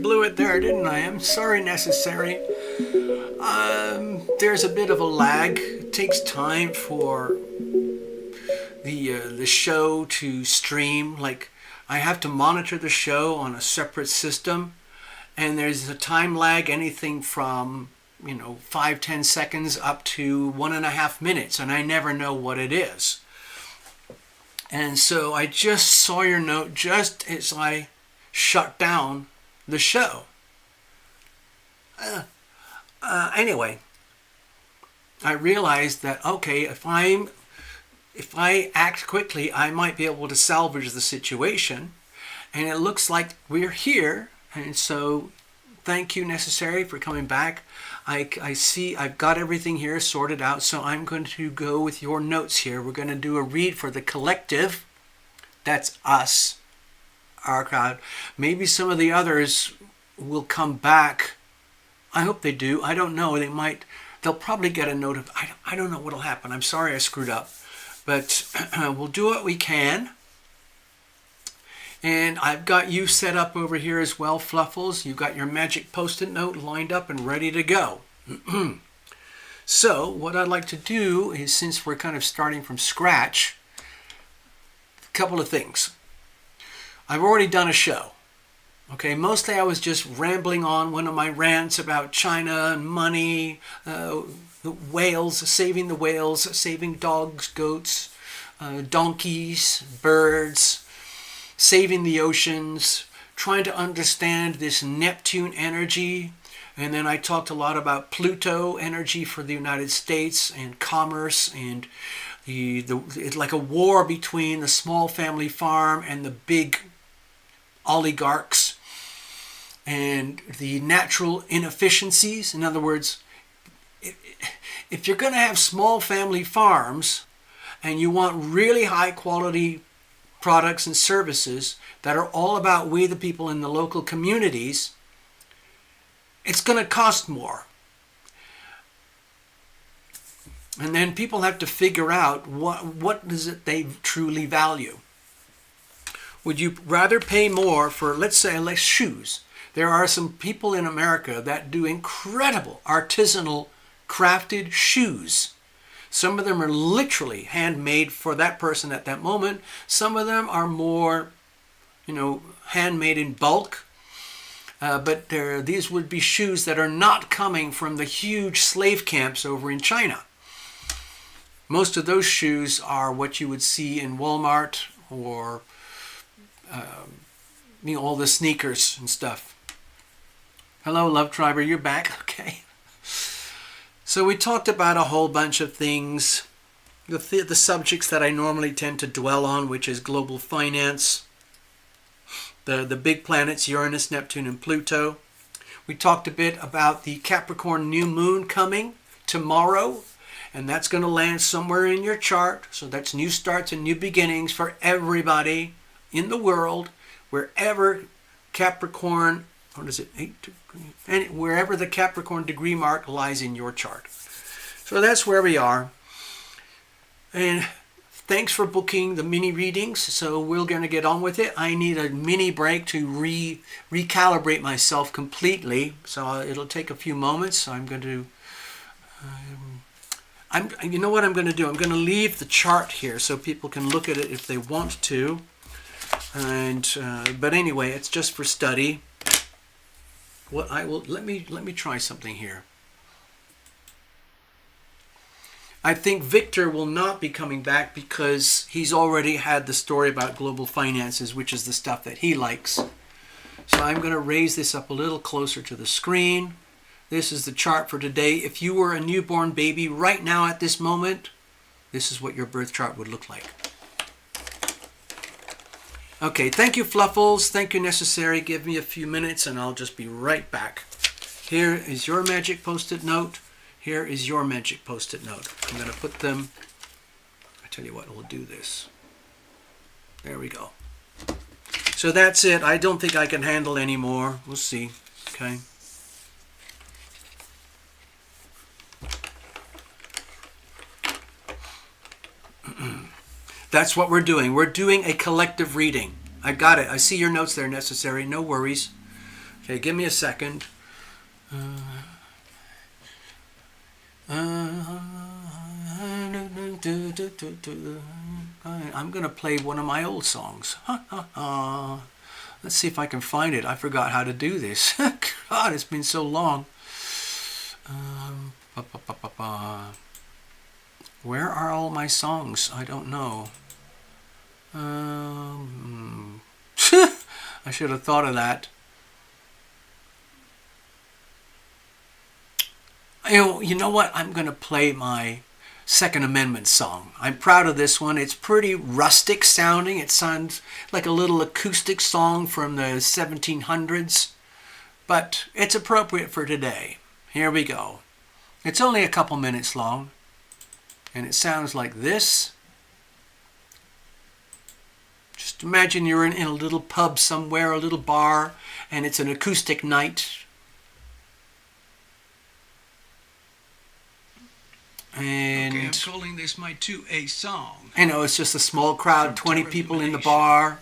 blew it there, didn't I? I'm sorry, necessary. There's a bit of a lag. It takes time for the show to stream. Like, I have to monitor the show on a separate system, and there's a time lag, anything from 5-10 seconds up to 1.5 minutes, and I never know what it is. And so I just saw your note just as I shut down the show. Anyway, I realized that, okay, if I act quickly, I might be able to salvage the situation. And it looks like we're here. And so thank you, Necessary, for coming back. I see I've got everything here sorted out. So I'm going to go with your notes here. We're going to do a read for the collective. That's us, our crowd. Maybe some of the others will come back. I hope they do. I don't know. They'll probably get a note of, I don't know what'll happen. I'm sorry I screwed up. But we'll do what we can. And I've got you set up over here as well, Fluffles. You've got your magic post-it note lined up and ready to go. So what I'd like to do is, since we're kind of starting from scratch, a couple of things. I've already done a show. Okay, mostly I was just rambling on one of my rants about China and money, the whales, saving dogs, goats, donkeys, birds, saving the oceans, trying to understand this Neptune energy. And then I talked a lot about Pluto energy for the United States and commerce, and it's like a war between the small family farm and the big oligarchs, and the natural inefficiencies. In other words, if you're going to have small family farms and you want really high quality products and services that are all about we the people in the local communities, it's going to cost more. And then people have to figure out what is it they truly value. Would you rather pay more for, let's say, like shoes? There are some people in America that do incredible artisanal crafted shoes. Some of them are literally handmade for that person at that moment. Some of them are more, handmade in bulk. But these would be shoes that are not coming from the huge slave camps over in China. Most of those shoes are what you would see in Walmart or all the sneakers and stuff. Hello, Love Triber, you're back. Okay. So we talked about a whole bunch of things. The subjects that I normally tend to dwell on, which is global finance, the big planets, Uranus, Neptune, and Pluto. We talked a bit about the Capricorn new moon coming tomorrow, and that's going to land somewhere in your chart. So that's new starts and new beginnings for everybody in the world, wherever Capricorn, wherever the Capricorn degree mark lies in your chart. So that's where we are. And thanks for booking the mini readings. So we're going to get on with it. I need a mini break to recalibrate myself completely. So it'll take a few moments. So I'm going to, you know what I'm going to do? I'm going to leave the chart here so people can look at it if they want to. And but anyway, it's just for study. Let me try something here. I think Victor will not be coming back because he's already had the story about global finances, which is the stuff that he likes. So I'm going to raise this up a little closer to the screen. This is the chart for today. If you were a newborn baby right now at this moment, this is what your birth chart would look like. Okay, thank you, Fluffles. Thank you, Necessary. Give me a few minutes and I'll just be right back. Here is your magic post-it note. Here is your magic post-it note. I'm going to put them, I tell you what, we'll do this. There we go. So that's it. I don't think I can handle any more. We'll see. Okay. That's what we're doing. We're doing a collective reading. I got it. I see your notes there, Necessary. No worries. Okay, give me a second. I'm going to play one of my old songs. Let's see if I can find it. I forgot how to do this. God, it's been so long. Where are all my songs? I don't know. I should have thought of that. You know what? I'm going to play my Second Amendment song. I'm proud of this one. It's pretty rustic sounding. It sounds like a little acoustic song from the 1700s, but it's appropriate for today. Here we go. It's only a couple minutes long, and it sounds like this. Just imagine you're in a little pub somewhere, a little bar, and it's an acoustic night. And okay, I'm calling this my 2A song. I know it's just a small crowd, 20 people in the bar,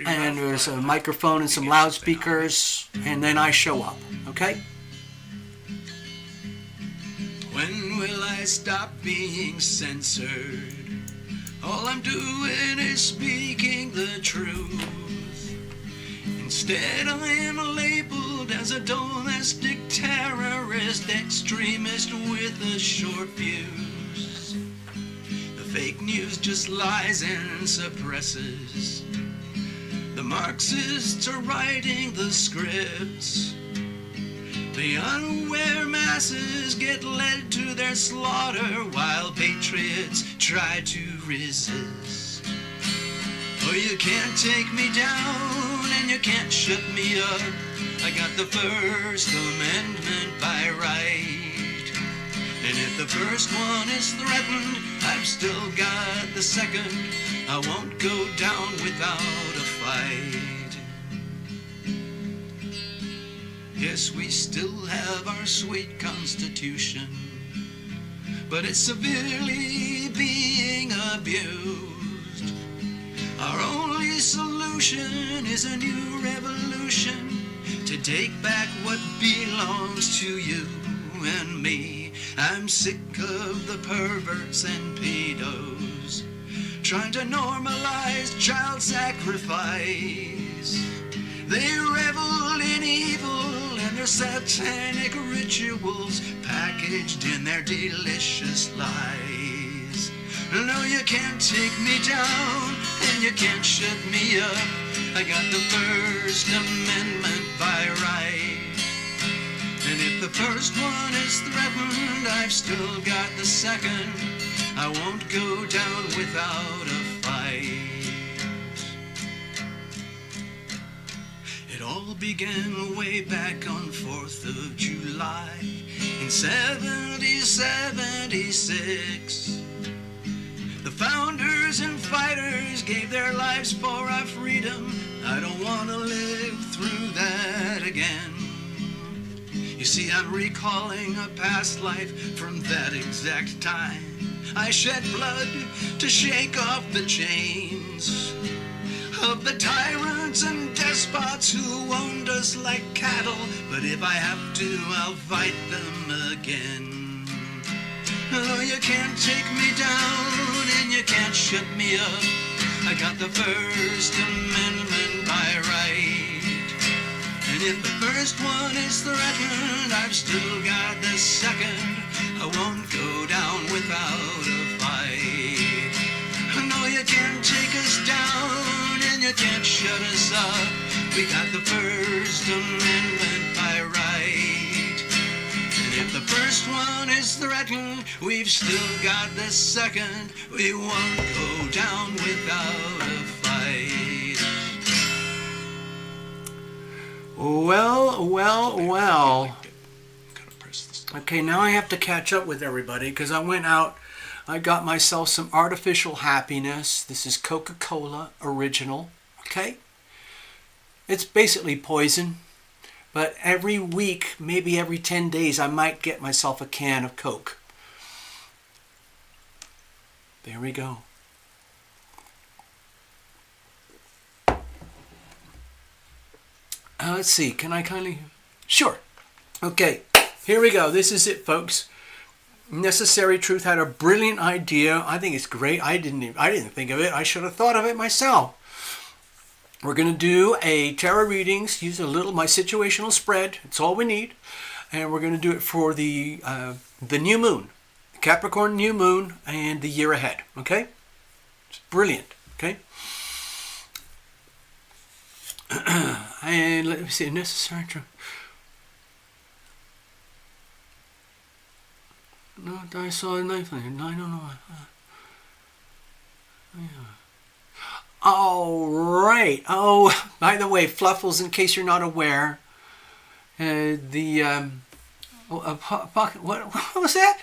and there's a microphone and some loudspeakers, and then I show up, okay? When will I stop being censored? All I'm doing is speaking the truth. Instead I am labeled as a domestic terrorist extremist with a short fuse. The fake news just lies and suppresses. The Marxists are writing the scripts. The unaware masses get led to their slaughter while patriots try to resist. Oh, you can't take me down and you can't shut me up. I got the First Amendment by right. And if the first one is threatened, I've still got the second. I won't go down without a fight. Yes, we still have our sweet Constitution, but it's severely being abused. Our only solution is a new revolution to take back what belongs to you and me. I'm sick of the perverts and pedos trying to normalize child sacrifice. They revel in evil and their satanic rituals packaged in their delicious lies. No, you can't take me down and you can't shut me up. I got the First Amendment by right. And if the first one is threatened, I've still got the second. I won't go down without a fight. It all began way back on 4th of July in 1776. The founders and fighters gave their lives for our freedom. I don't want to live through that again. You see, I'm recalling a past life from that exact time. I shed blood to shake off the chains of the tyrants and despots who owned us like cattle. But if I have to, I'll fight them again. Oh, you can't take me down and you can't shut me up. I got the First Amendment by right. And if the first one is threatened, I've still got the second. I won't go down without a fight. No, you can't take us down and you can't shut us up. We got the First Amendment by right. And if the first one is threatened, we've still got the second. We won't go down without a fight. Well. Okay, now I have to catch up with everybody because I went out. I got myself some artificial happiness. This is Coca-Cola original. Okay? It's basically poison. But every week, maybe every 10 days, I might get myself a can of Coke. There we go. Let's see. Can I kindly? Sure. Okay. Here we go. This is it, folks. Necessary Truth had a brilliant idea. I think it's great. I didn't think of it. I should have thought of it myself. We're going to do a tarot readings. Use a little my situational spread. It's all we need, and we're going to do it for the new moon, Capricorn new moon, and the year ahead. Okay, it's brilliant. Okay, and let me see. Necessary Truth. No, I saw a knife. I don't know. Oh, right. Oh, by the way, Fluffles, in case you're not aware, what was that?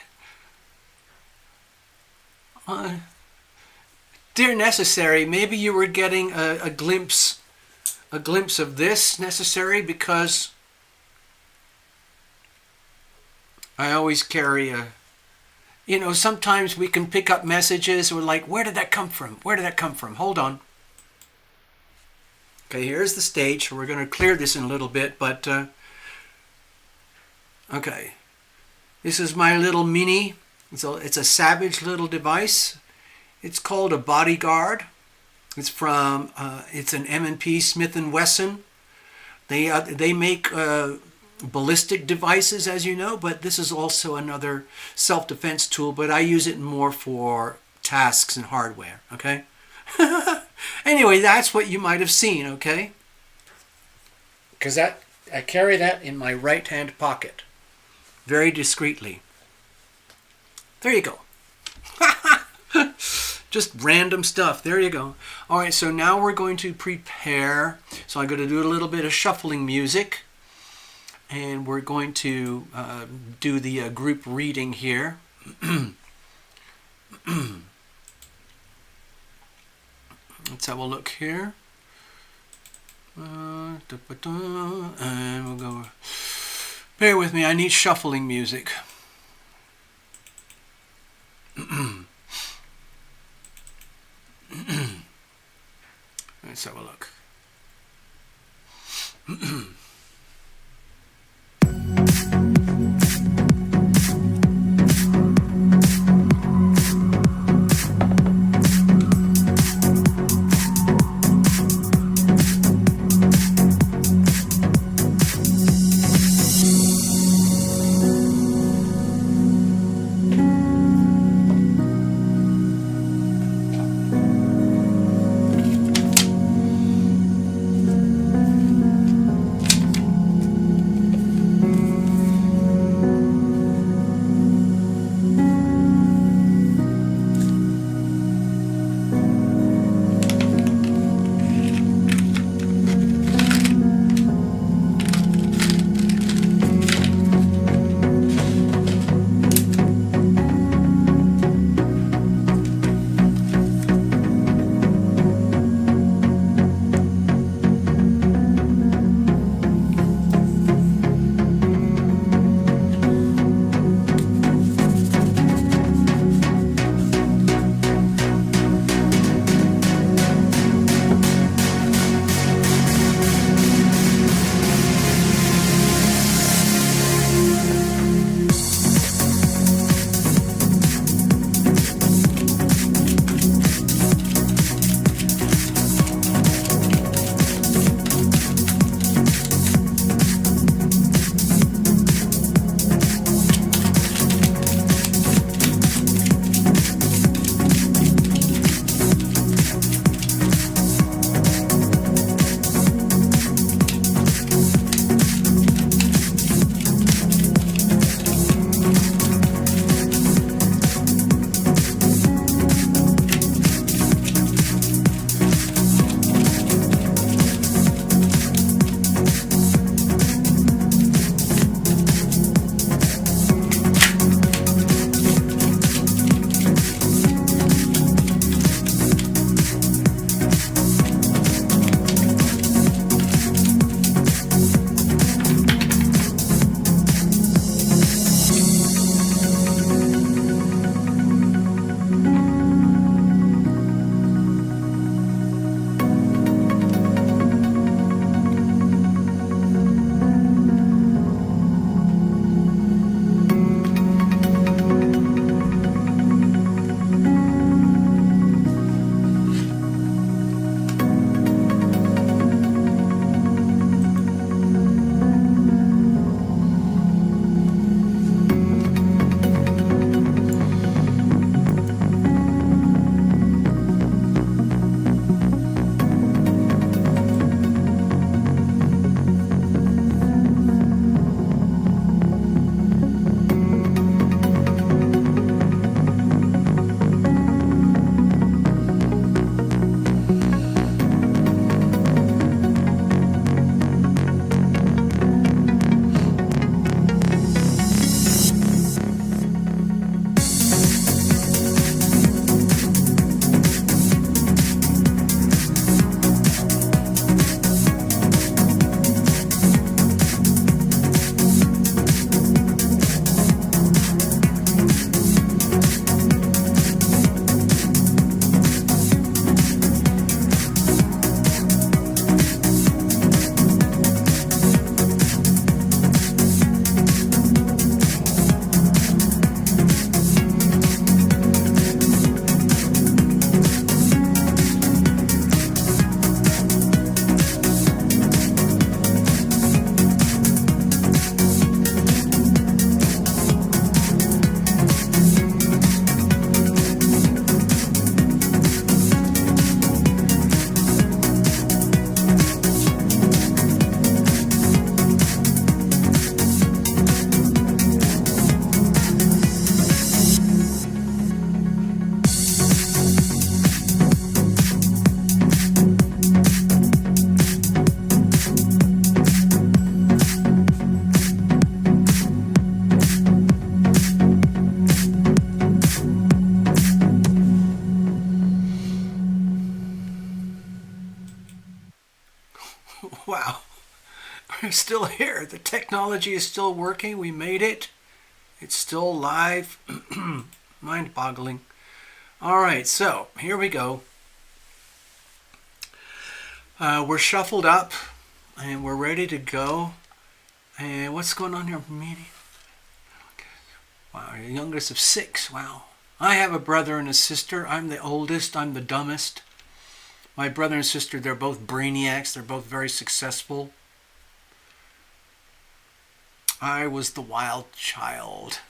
Dear Necessary, maybe you were getting a glimpse of this, Necessary, because I always carry a. Sometimes we can pick up messages. We're like, where did that come from? Where did that come from? Hold on. Okay, here's the stage. We're going to clear this in a little bit, but okay. This is my little mini. It's a savage little device. It's called a bodyguard. It's from it's an M&P Smith & Wesson. They make ballistic devices, as you know, but this is also another self-defense tool, but I use it more for tasks and hardware. Okay. Anyway, that's what you might have seen. Okay, because I carry that in my right hand pocket very discreetly. There you go. Just random stuff. There you go. All right, so now we're going to prepare. So I'm going to do a little bit of shuffling music, and we're going to do the group reading here. Let's have a look here. And we'll go. Bear with me, I need shuffling music. Let's have a look. Wow. We're still here. The technology is still working. We made it. It's still live. Mind-boggling. All right, so here we go. We're shuffled up, and we're ready to go. And what's going on here? Meeting. Wow, you're the youngest of 6. Wow. I have a brother and a sister. I'm the oldest. I'm the dumbest. My brother and sister, they're both brainiacs. They're both very successful. I was the wild child.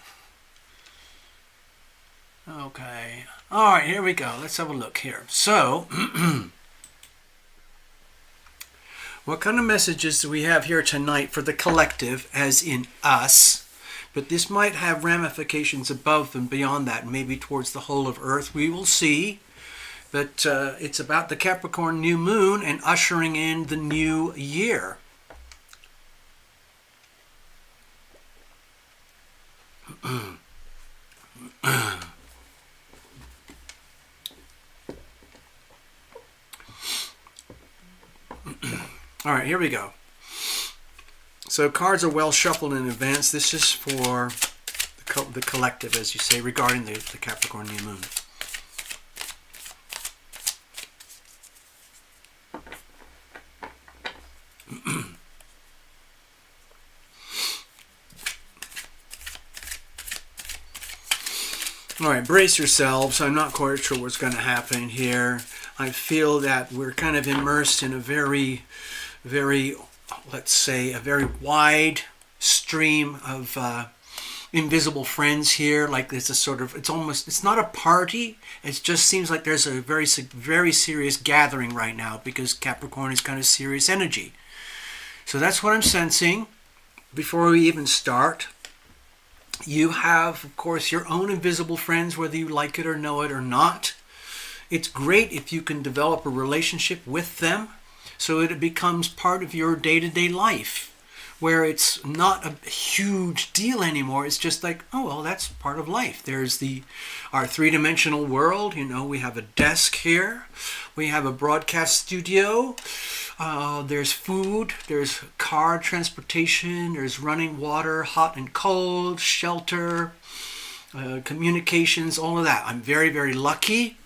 Okay. All right, here we go. Let's have a look here. So, what kind of messages do we have here tonight for the collective, as in us? But this might have ramifications above and beyond that, maybe towards the whole of Earth. We will see. But it's about the Capricorn new moon and ushering in the new year. All right, here we go. So cards are well shuffled in advance. This is for the collective, as you say, regarding the Capricorn new moon. All right, brace yourselves. I'm not quite sure what's going to happen here. I feel that we're kind of immersed in a very, let's say, a very wide stream of invisible friends here. Like it's a sort of, it's not a party. It just seems like there's a very serious gathering right now because Capricorn is kind of serious energy. So that's what I'm sensing before we even start. You have, of course, your own invisible friends, whether you like it or know it or not. It's great if you can develop a relationship with them so it becomes part of your day-to-day life, where it's not a huge deal anymore. It's just like, oh, well, that's part of life. There's our three-dimensional world. You know, we have a desk here. We have a broadcast studio. There's food, there's car transportation, there's running water, hot and cold, shelter, communications, all of that. I'm very, very lucky.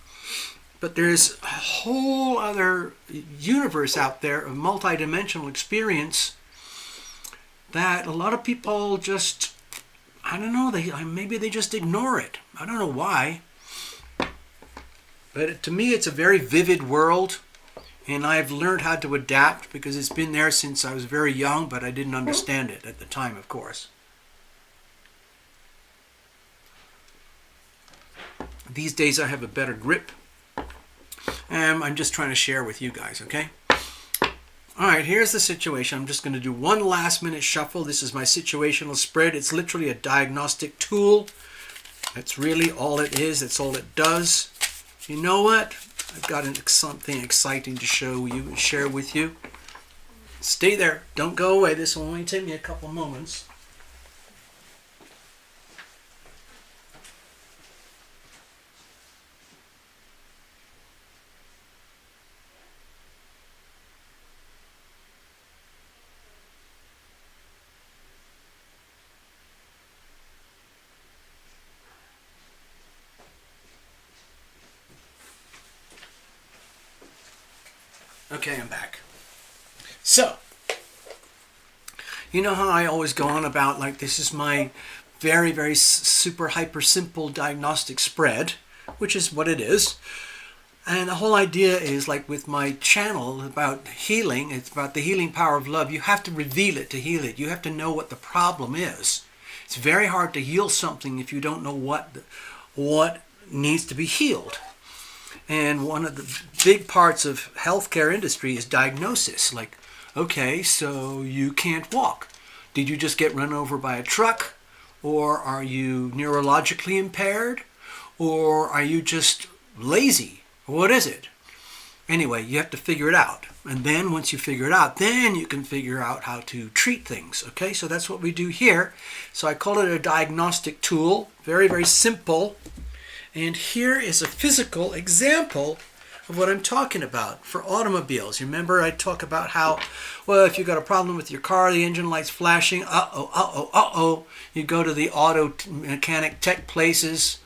But there's a whole other universe out there of multidimensional experience that a lot of people just, I don't know, maybe they just ignore it. I don't know why. But to me, it's a very vivid world. And I've learned how to adapt because it's been there since I was very young, but I didn't understand it at the time, of course. These days I have a better grip. And I'm just trying to share with you guys, okay? All right, here's the situation. I'm just going to do one last minute shuffle. This is my situational spread. It's literally a diagnostic tool. That's really all it is. That's all it does. You know what? I've got something exciting to show you and share with you. Stay there. Don't go away. This will only take me a couple moments. Okay, I'm back. So, you know how I always go on about, like, this is my very, very super hyper simple diagnostic spread, which is what it is. And the whole idea is, like with my channel about healing, it's about the healing power of love. You have to reveal it to heal it. You have to know what the problem is. It's very hard to heal something if you don't know what needs to be healed. And one of the big parts of healthcare industry is diagnosis. Like, okay, so you can't walk. Did you just get run over by a truck? Or are you neurologically impaired? Or are you just lazy? What is it? Anyway, you have to figure it out. And then once you figure it out, then you can figure out how to treat things. Okay, so that's what we do here. So I call it a diagnostic tool. Very, very simple. And here is a physical example of what I'm talking about for automobiles. You remember I talk about how, well, if you've got a problem with your car, the engine light's flashing, you go to the auto mechanic tech places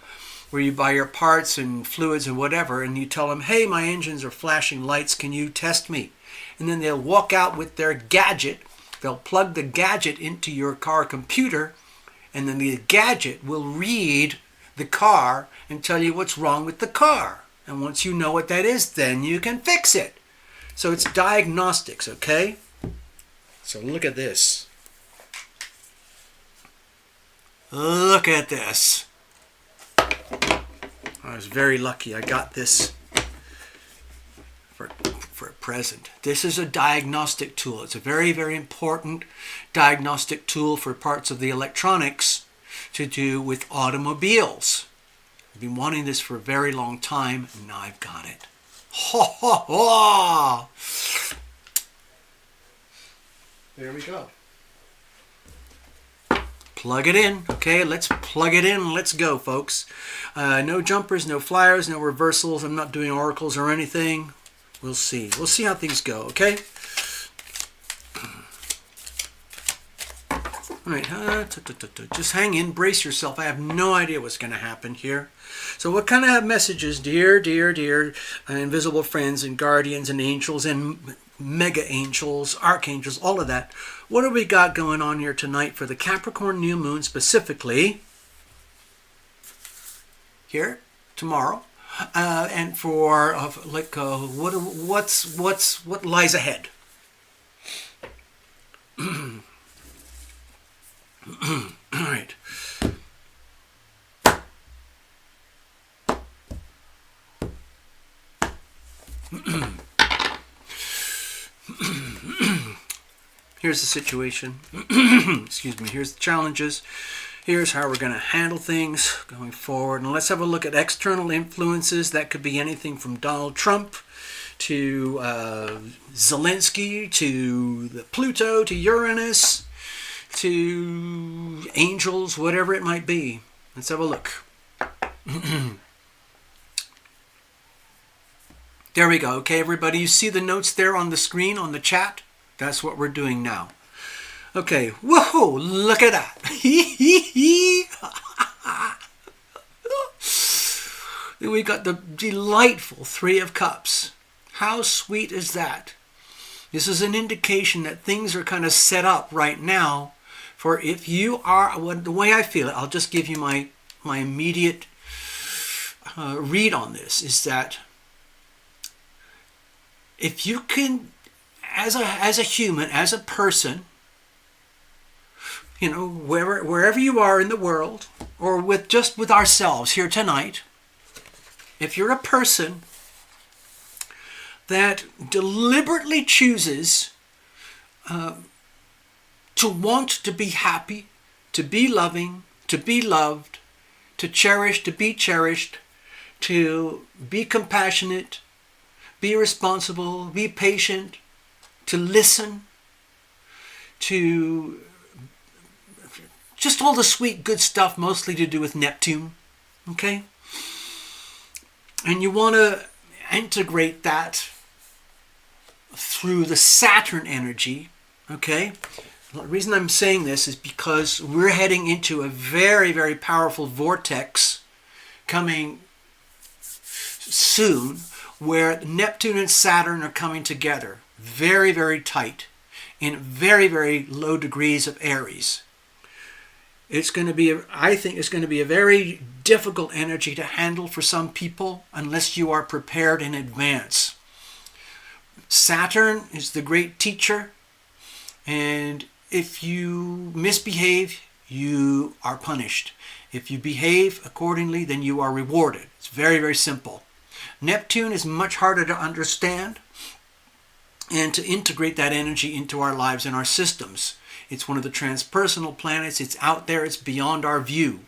where you buy your parts and fluids and whatever, and you tell them, hey, my engines are flashing lights, can you test me? And then they'll walk out with their gadget, they'll plug the gadget into your car computer, and then the gadget will read the car and tell you what's wrong with the car. And once you know what that is, then you can fix it. So it's diagnostics, okay? So look at this. Look at this. I was very lucky. I got this for a present. This is a diagnostic tool. It's a very, very important diagnostic tool for parts of the electronics to do with automobiles. I've been wanting this for a very long time, and now I've got it. Ho, ho, ho! There we go. Plug it in. Okay, let's plug it in. Let's go, folks. No jumpers, no flyers, no reversals. I'm not doing oracles or anything. We'll see. We'll see how things go, okay? All right, just hang in, brace yourself. I have no idea what's going to happen here. So what kind of messages, dear invisible friends and guardians and angels and mega angels, archangels, all of that. What have we got going on here tonight for the Capricorn new moon specifically? Here, tomorrow. And for what lies ahead? All right. Here's the situation. Excuse me. Here's the challenges. Here's how we're going to handle things going forward. And let's have a look at external influences. That could be anything from Donald Trump to Zelensky to the Pluto to Uranus to angels, whatever it might be. Let's have a look. There we go. Okay, everybody, you see the notes there on the screen, on the chat? That's what we're doing now. Okay, whoa, look at that. Then we got the delightful Three of Cups. How sweet is that? This is an indication that things are kind of set up right now for if you are, the way I feel it, I'll just give you my immediate read on this, is that if you can, as a human, as a person, you know, wherever you are in the world, or with ourselves here tonight, if you're a person that deliberately chooses to want to be happy, to be loving, to be loved, to cherish, to be cherished, to be compassionate, be responsible, be patient, to listen, to just all the sweet, good stuff, mostly to do with Neptune, okay? And you want to integrate that through the Saturn energy, okay? The reason I'm saying this is because we're heading into a very, very powerful vortex coming soon where Neptune and Saturn are coming together very, very tight in very, very low degrees of Aries. It's going to be, I think it's going to be a very difficult energy to handle for some people unless you are prepared in advance. Saturn is the great teacher, and if you misbehave, you are punished. If you behave accordingly, then you are rewarded. It's very, very simple. Neptune is much harder to understand and to integrate that energy into our lives and our systems. It's one of the transpersonal planets. It's out there. It's beyond our view.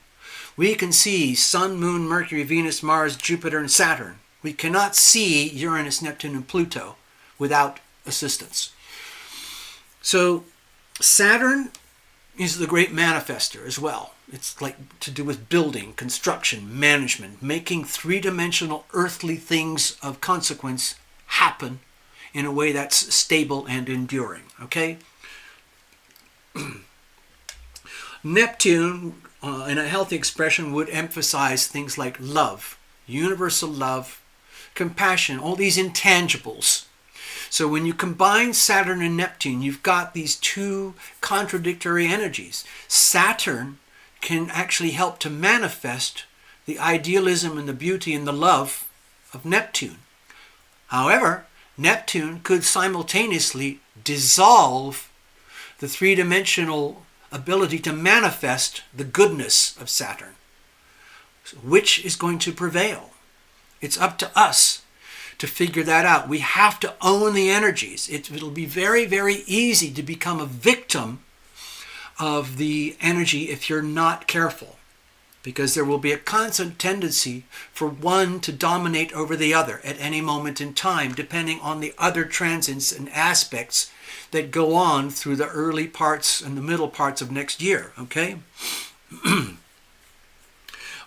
We can see Sun, Moon, Mercury, Venus, Mars, Jupiter, and Saturn. We cannot see Uranus, Neptune, and Pluto without assistance. So Saturn is the great manifester as well. It's like to do with building, construction, management, making three-dimensional earthly things of consequence happen in a way that's stable and enduring, okay? Neptune, in a healthy expression, would emphasize things like love, universal love, compassion, all these intangibles. So when you combine Saturn and Neptune, you've got these two contradictory energies. Saturn can actually help to manifest the idealism and the beauty and the love of Neptune. However, Neptune could simultaneously dissolve the three-dimensional ability to manifest the goodness of Saturn. So which is going to prevail? It's up to us to figure that out. We have to own the energies. It'll be very, very easy to become a victim of the energy if you're not careful, because there will be a constant tendency for one to dominate over the other at any moment in time, depending on the other transits and aspects that go on through the early parts and the middle parts of next year, okay?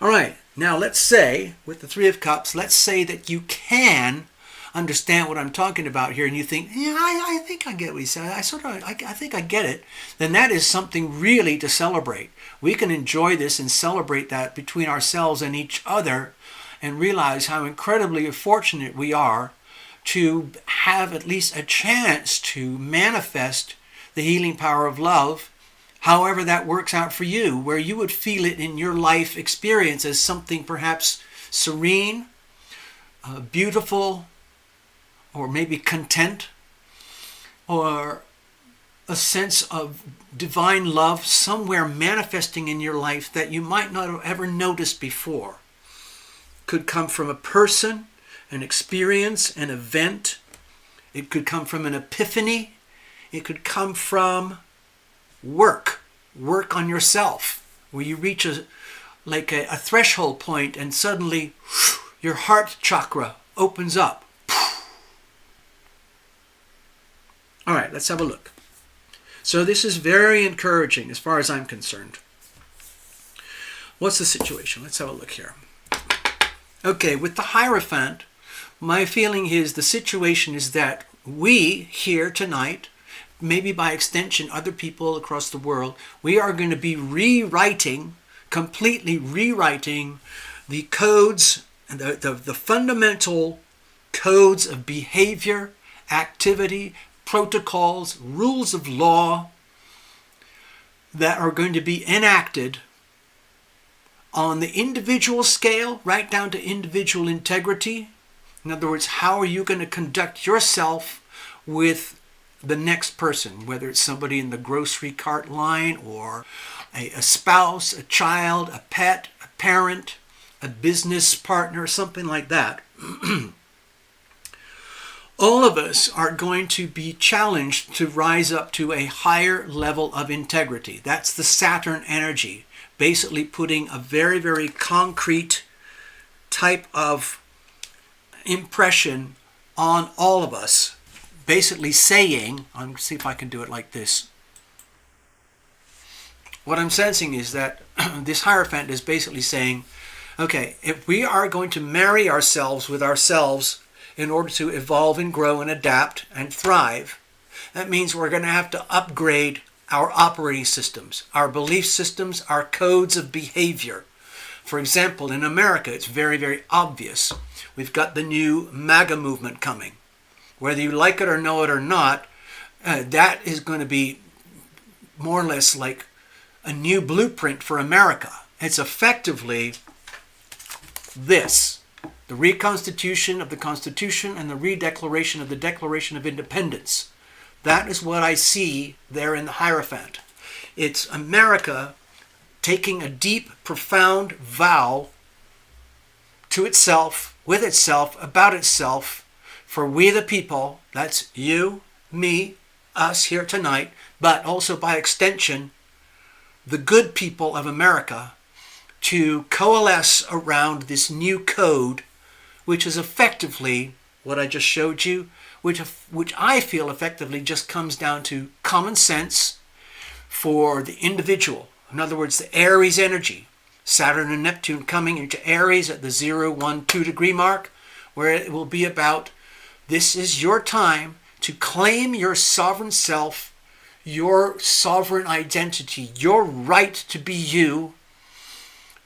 All right, now let's say, with the Three of Cups, let's say that you can understand what I'm talking about here, and you think, yeah, I think I get what he said. I think I get it. Then that is something really to celebrate. We can enjoy this and celebrate that between ourselves and each other, and realize how incredibly fortunate we are to have at least a chance to manifest the healing power of love, however that works out for you, where you would feel it in your life experience as something perhaps serene, beautiful, or maybe content, or a sense of divine love somewhere manifesting in your life that you might not have ever noticed before. Could come from a person, an experience, an event. It could come from an epiphany. It could come from work on yourself, where you reach a threshold point and suddenly your heart chakra opens up. All right, let's have a look. So this is very encouraging as far as I'm concerned. What's the situation? Let's have a look here. Okay, with the Hierophant, my feeling is the situation is that we here tonight, maybe by extension other people across the world, we are going to be completely rewriting the codes, the fundamental codes of behavior, activity, protocols, rules of law that are going to be enacted on the individual scale, right down to individual integrity. In other words, how are you going to conduct yourself with the next person, whether it's somebody in the grocery cart line or a spouse, a child, a pet, a parent, a business partner, something like that. All of us are going to be challenged to rise up to a higher level of integrity. That's the Saturn energy, basically putting a very, very concrete type of impression on all of us, basically saying, I'm going to see if I can do it like this. What I'm sensing is that this Hierophant is basically saying, okay, if we are going to marry ourselves with ourselves in order to evolve and grow and adapt and thrive, that means we're going to have to upgrade our operating systems, our belief systems, our codes of behavior. For example, in America, it's very, very obvious. We've got the new MAGA movement coming. Whether you like it or know it or not, that is going to be more or less like a new blueprint for America. It's effectively this: the reconstitution of the Constitution and the redeclaration of the Declaration of Independence. That is what I see there in the Hierophant. It's America taking a deep, profound vow to itself, with itself, about itself, for we the people, that's you, me, us here tonight, but also by extension, the good people of America, to coalesce around this new code, which is effectively what I just showed you, which I feel effectively just comes down to common sense for the individual. In other words, the Aries energy. Saturn and Neptune coming into Aries at the 0, 1, 2 degree mark, where it will be about, this is your time to claim your sovereign self, your sovereign identity, your right to be you,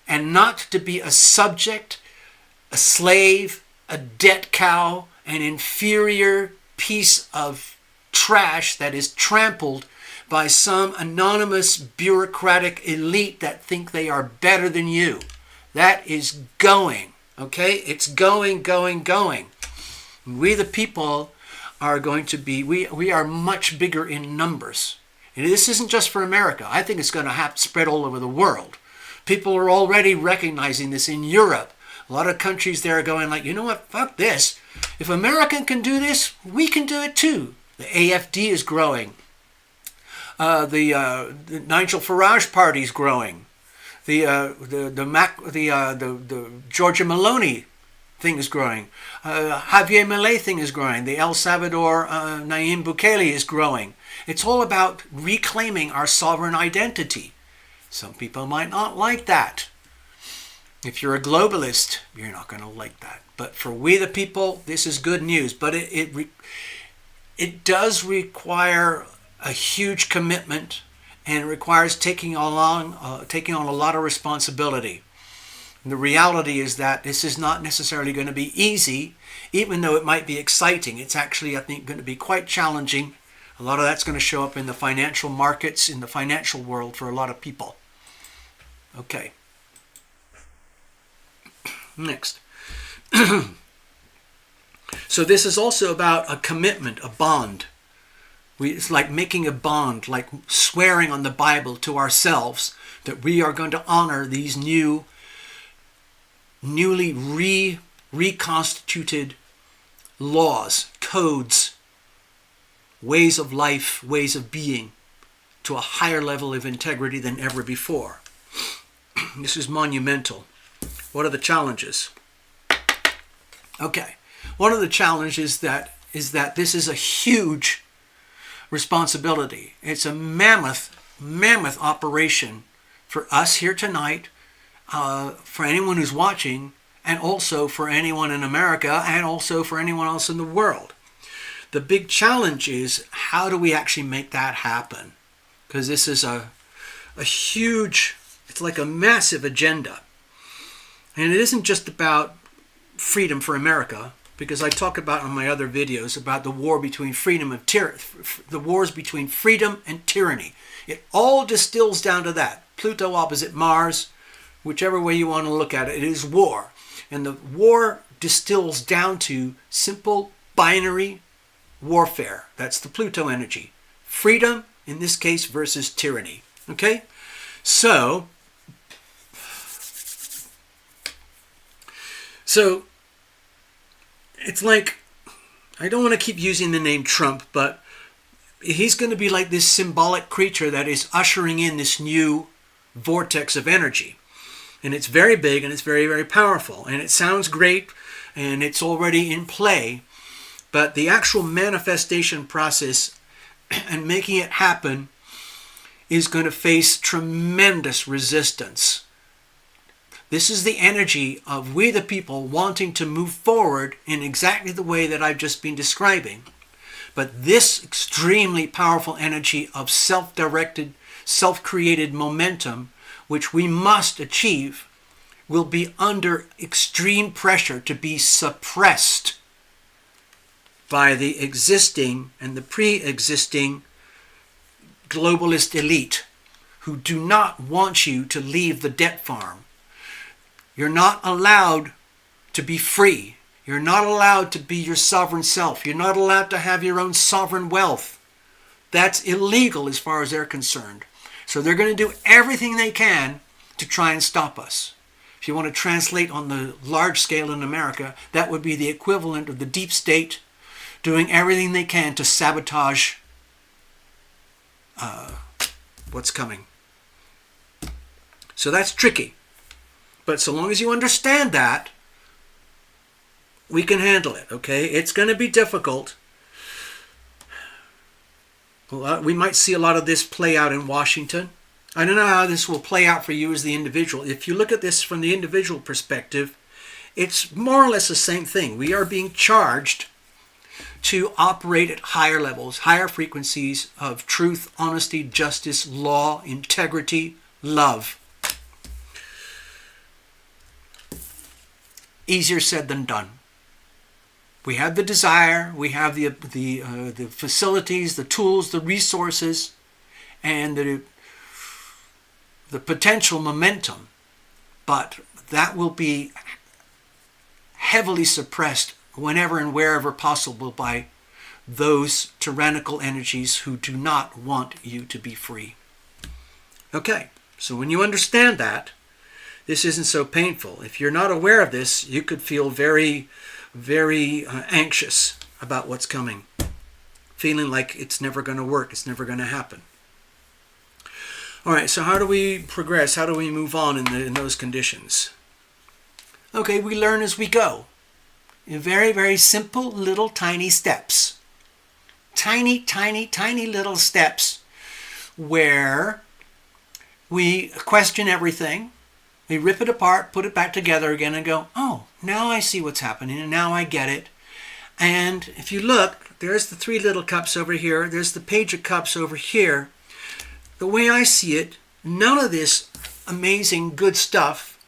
and not to be a subject, a slave, a debt cow, an inferior piece of trash that is trampled by some anonymous bureaucratic elite that think they are better than you. That is going, okay? It's going. We the people are going to be, we are much bigger in numbers. And this isn't just for America. I think it's going to spread all over the world. People are already recognizing this in Europe. A lot of countries there are going like, you know what, fuck this. If America can do this, we can do it too. The AFD is growing. The Nigel Farage party is growing. The Georgia Maloney thing is growing. Javier Milei thing is growing. The El Salvador Nayib Bukele is growing. It's all about reclaiming our sovereign identity. Some people might not like that. If you're a globalist, you're not going to like that. But for we the people, this is good news. But it does require a huge commitment, and it requires taking on a lot of responsibility. And the reality is that this is not necessarily going to be easy, even though it might be exciting. It's actually, I think, going to be quite challenging. A lot of that's going to show up in the financial markets, in the financial world for a lot of people. Okay. Next. So this is also about a commitment, a bond. It's like making a bond, like swearing on the Bible to ourselves that we are going to honor these newly reconstituted laws, codes, ways of life, ways of being to a higher level of integrity than ever before. This is monumental. What are the challenges? Okay. One of the challenges is that this is a huge responsibility. It's a mammoth operation for us here tonight, for anyone who's watching, and also for anyone in America, and also for anyone else in the world. The big challenge is, how do we actually make that happen? Because this is a huge, it's like a massive agenda. And it isn't just about freedom for America, because I talk about in my other videos about the war between freedom and the wars between freedom and tyranny. It all distills down to that. Pluto opposite Mars, whichever way you want to look at it, it is war. And the war distills down to simple binary warfare. That's the Pluto energy. Freedom, in this case, versus tyranny. Okay? So it's like, I don't want to keep using the name Trump, but he's going to be like this symbolic creature that is ushering in this new vortex of energy. And it's very big and it's very, very powerful. And it sounds great and it's already in play. But the actual manifestation process and making it happen is going to face tremendous resistance. This is the energy of we the people wanting to move forward in exactly the way that I've just been describing. But this extremely powerful energy of self-directed, self-created momentum, which we must achieve, will be under extreme pressure to be suppressed by the existing and the pre-existing globalist elite who do not want you to leave the debt farm. You're not allowed to be free. You're not allowed to be your sovereign self. You're not allowed to have your own sovereign wealth. That's illegal as far as they're concerned. So they're going to do everything they can to try and stop us. If you want to translate on the large scale in America, that would be the equivalent of the deep state doing everything they can to sabotage what's coming. So that's tricky. But so long as you understand that, we can handle it, okay? It's going to be difficult. We might see a lot of this play out in Washington. I don't know how this will play out for you as the individual. If you look at this from the individual perspective, it's more or less the same thing. We are being charged to operate at higher levels, higher frequencies of truth, honesty, justice, law, integrity, love. Easier said than done. We have the desire, we have the facilities, the tools, the resources, and the potential momentum, but that will be heavily suppressed whenever and wherever possible by those tyrannical energies who do not want you to be free. Okay, so when you understand that, this isn't so painful. If you're not aware of this, you could feel very, very anxious about what's coming, feeling like it's never going to work, it's never going to happen. All right, so how do we progress? How do we move on in those conditions? Okay, we learn as we go. In very, very simple little tiny steps. Tiny, tiny, tiny little steps where we question everything. We rip it apart, put it back together again and go, oh, now I see what's happening and now I get it. And if you look, there's the 3 little cups over here. There's the Page of Cups over here. The way I see it, none of this amazing good stuff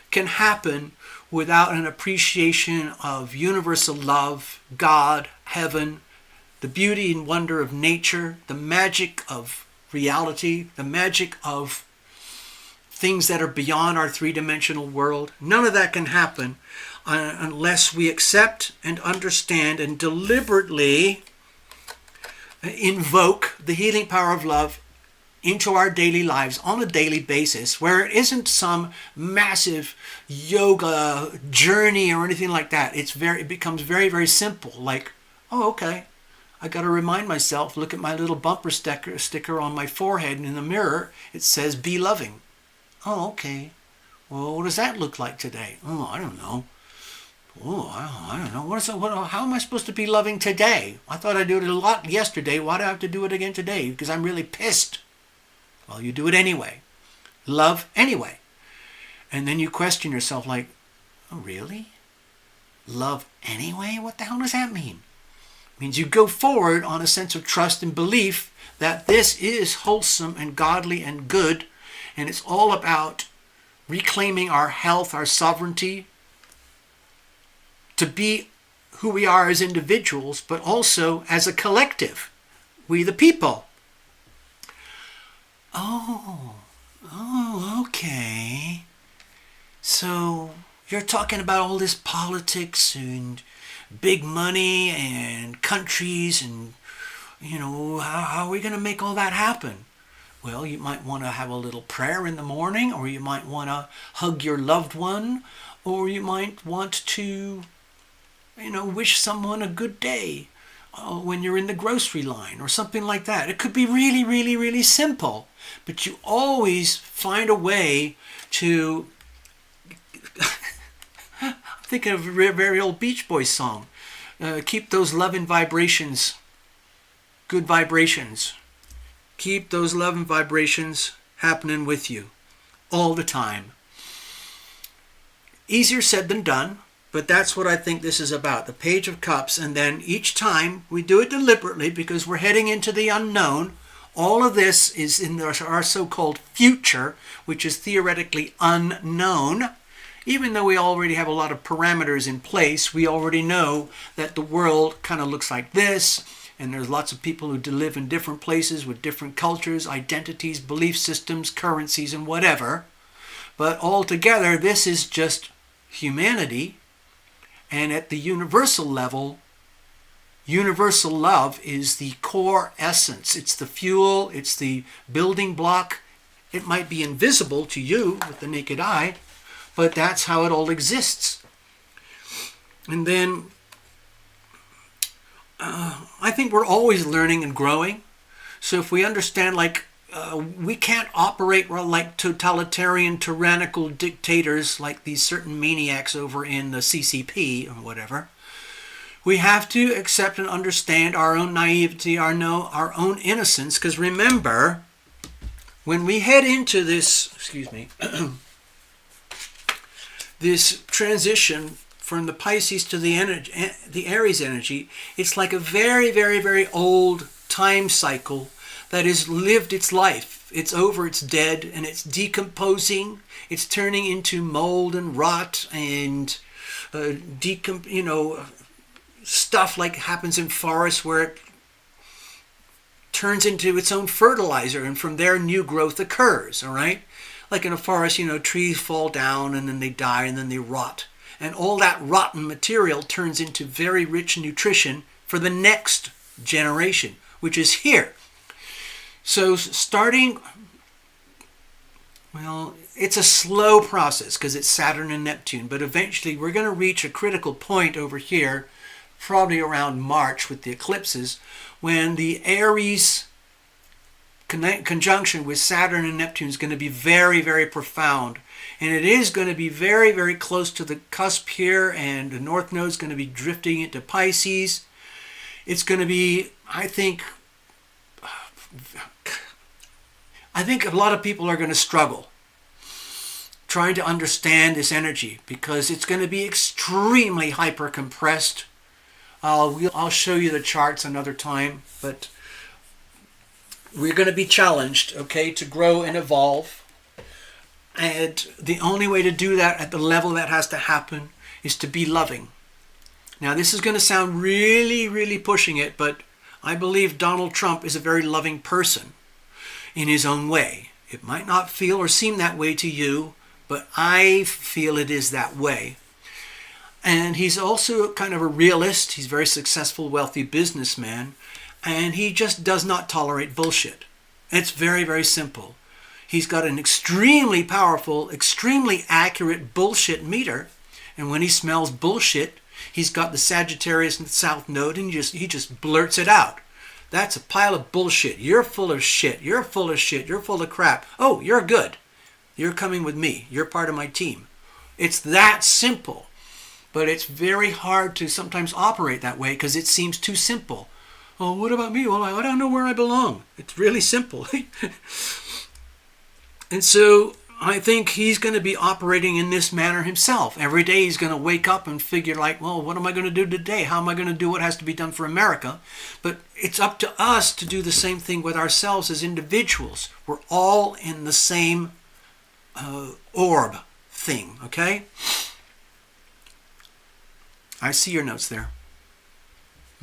can happen without an appreciation of universal love, God, heaven, the beauty and wonder of nature, the magic of reality, the magic of things that are beyond our 3-dimensional world. None of that can happen unless we accept and understand and deliberately invoke the healing power of love into our daily lives on a daily basis, where it isn't some massive yoga journey or anything like that. It becomes very, very simple. Like, oh, okay, I got to remind myself, look at my little bumper sticker on my forehead and in the mirror. It says, be loving. Oh, okay. Well, what does that look like today? Oh, I don't know. Oh, I don't know. How am I supposed to be loving today? I thought I did it a lot yesterday. Why do I have to do it again today? Because I'm really pissed. Well, you do it anyway. Love anyway. And then you question yourself like, oh, really? Love anyway? What the hell does that mean? It means you go forward on a sense of trust and belief that this is wholesome and godly and good, and it's all about reclaiming our health, our sovereignty, to be who we are as individuals, but also as a collective, we the people. Oh, okay. So you're talking about all this politics and big money and countries and, how are we going to make all that happen? Well, you might want to have a little prayer in the morning, or you might want to hug your loved one, or you might want to, wish someone a good day when you're in the grocery line or something like that. It could be really, really, really simple, but you always find a way to... I'm thinking of a very old Beach Boys song. Keep those loving vibrations, good vibrations. Keep those loving vibrations happening with you all the time. Easier said than done, but that's what I think this is about, the Page of Cups. And then each time we do it deliberately because we're heading into the unknown. All of this is in our so-called future, which is theoretically unknown. Even though we already have a lot of parameters in place, we already know that the world kind of looks like this, and there's lots of people who live in different places with different cultures, identities, belief systems, currencies, and whatever. But altogether, this is just humanity. And at the universal level, universal love is the core essence. It's the fuel, it's the building block. It might be invisible to you with the naked eye, but that's how it all exists. And then I think we're always learning and growing. So if we understand, we can't operate like totalitarian, tyrannical dictators like these certain maniacs over in the CCP or whatever. We have to accept and understand our own naivety, our own innocence, because remember, when we head into this, excuse me, this transition from the Pisces to the energy, the Aries energy, it's like a very, very, very old time cycle that has lived its life. It's over, it's dead, and it's decomposing. It's turning into mold and rot and stuff like happens in forests where it turns into its own fertilizer, and from there new growth occurs, all right? Like in a forest, trees fall down and then they die and then they rot. And all that rotten material turns into very rich nutrition for the next generation, which is here. So starting, well, it's a slow process because it's Saturn and Neptune, but eventually we're going to reach a critical point over here, probably around March with the eclipses, when the Aries conjunction with Saturn and Neptune is going to be very, very profound. And it is going to be very, very close to the cusp here, and the North Node is going to be drifting into Pisces. It's going to be, I think a lot of people are going to struggle trying to understand this energy because it's going to be extremely hyper compressed. I'll show you the charts another time, but we're going to be challenged, okay, to grow and evolve. And the only way to do that at the level that has to happen is to be loving. Now, this is going to sound really, really pushing it, but I believe Donald Trump is a very loving person in his own way. It might not feel or seem that way to you, but I feel it is that way. And he's also kind of a realist. He's a very successful, wealthy businessman, and he just does not tolerate bullshit. It's very, very simple. He's got an extremely powerful, extremely accurate bullshit meter, and when he smells bullshit, he's got the Sagittarius and the South Node, and he just blurts it out. That's a pile of bullshit. You're full of shit. You're full of shit. You're full of crap. Oh, you're good. You're coming with me. You're part of my team. It's that simple. But it's very hard to sometimes operate that way because it seems too simple. Oh, what about me? Well, I don't know where I belong. It's really simple. And so I think he's going to be operating in this manner himself. Every day he's going to wake up and figure like, well, what am I going to do today? How am I going to do what has to be done for America? But it's up to us to do the same thing with ourselves as individuals. We're all in the same orb thing, okay? I see your notes there.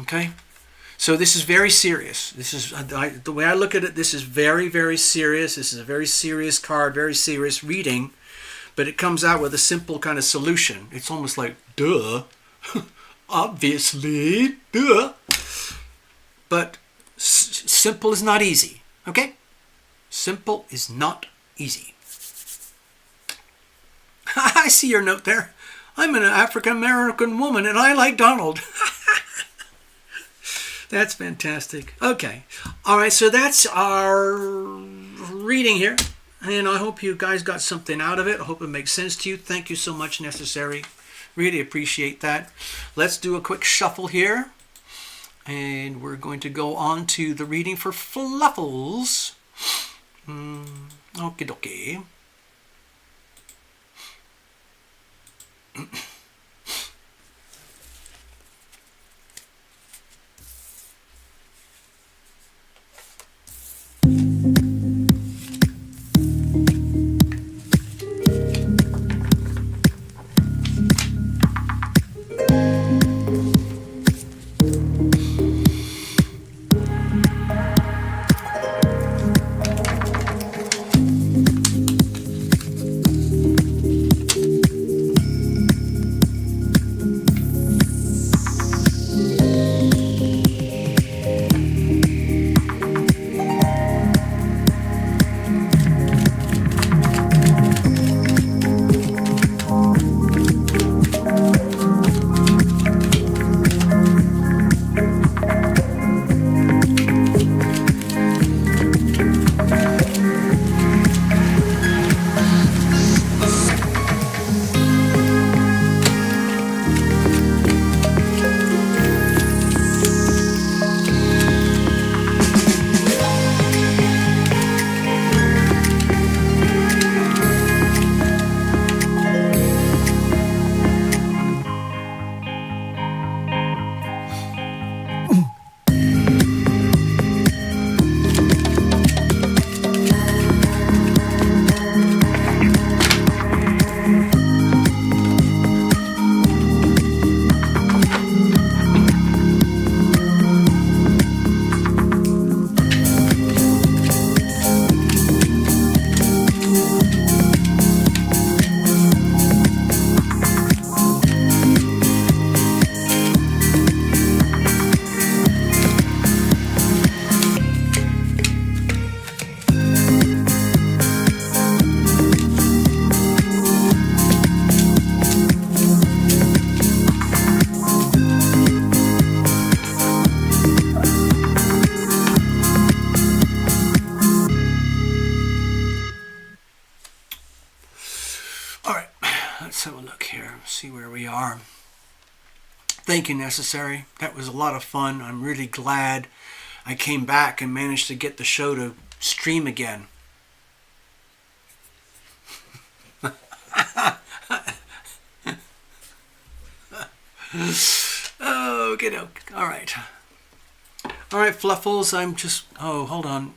Okay? So this is very serious. This is the way I look at it. This is very, very serious. This is a very serious card, very serious reading, but it comes out with a simple kind of solution. It's almost like, duh, obviously, duh. But simple is not easy. Okay? Simple is not easy. I see your note there. I'm an African-American woman and I like Donald. That's fantastic. Okay. All right, so that's our reading here. And I hope you guys got something out of it. I hope it makes sense to you. Thank you so much, Necessary. Really appreciate that. Let's do a quick shuffle here. And we're going to go on to the reading for Fluffles. Okie dokie. Thank you, Necessary. That was a lot of fun. I'm really glad I came back and managed to get the show to stream again. Okay, all right. All right, Fluffles, I'm just... Oh, hold on.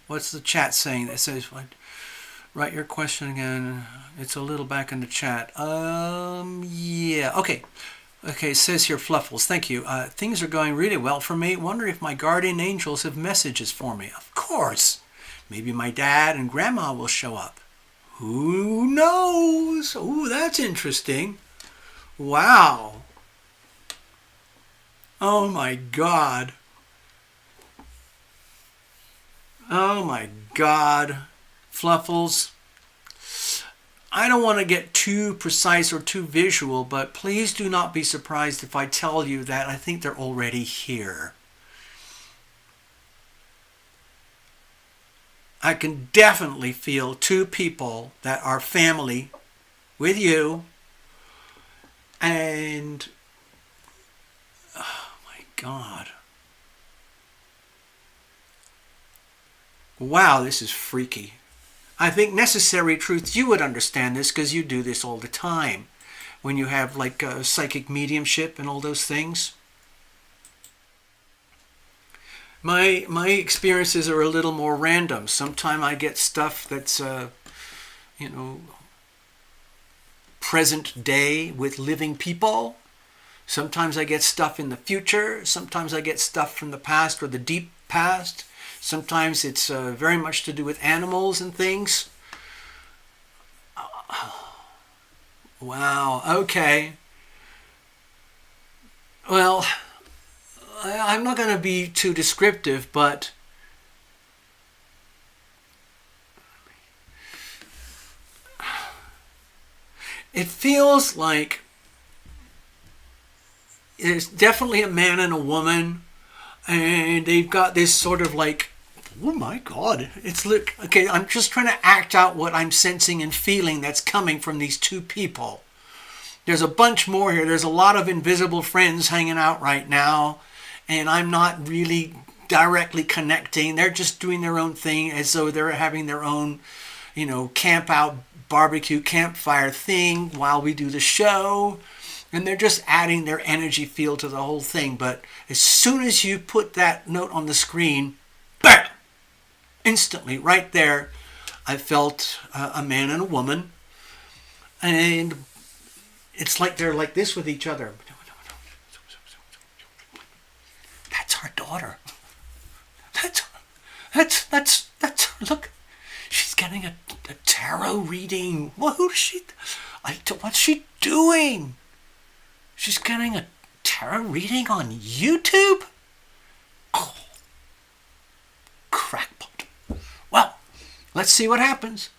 What's the chat saying? That says, write your question again. It's a little back in the chat. Yeah, okay. Okay, it says here, Fluffles, thank you. Things are going really well for me. Wonder if my guardian angels have messages for me. Of course. Maybe my dad and grandma will show up. Who knows? Ooh, that's interesting. Wow. Oh my God. Oh my God. Fluffles. I don't want to get too precise or too visual, but please do not be surprised if I tell you that I think they're already here. I can definitely feel two people that are family with you, and oh my God. Wow, this is freaky. I think Necessary Truth, you would understand this because you do this all the time when you have like psychic mediumship and all those things. My experiences are a little more random. Sometimes I get stuff that's, you know, present day with living people. Sometimes I get stuff in the future. Sometimes I get stuff from the past or the deep past. Sometimes it's very much to do with animals and things. Wow, okay. Well, I'm not going to be too descriptive, but it feels like there's definitely a man and a woman, and they've got this sort of like, oh my God, it's look, okay, I'm just trying to act out what I'm sensing and feeling that's coming from these two people. There's a bunch more here. There's a lot of invisible friends hanging out right now, and I'm not really directly connecting. They're just doing their own thing as though they're having their own, you know, camp out, barbecue, campfire thing while we do the show. And they're just adding their energy field to the whole thing. But as soon as you put that note on the screen, bam! Instantly, right there, I felt a man and a woman. And it's like they're like this with each other. That's our daughter. That's look. She's getting a tarot reading. Well, who is she? What's she doing? She's getting a tarot reading on YouTube? Oh, crackpot. Well, let's see what happens.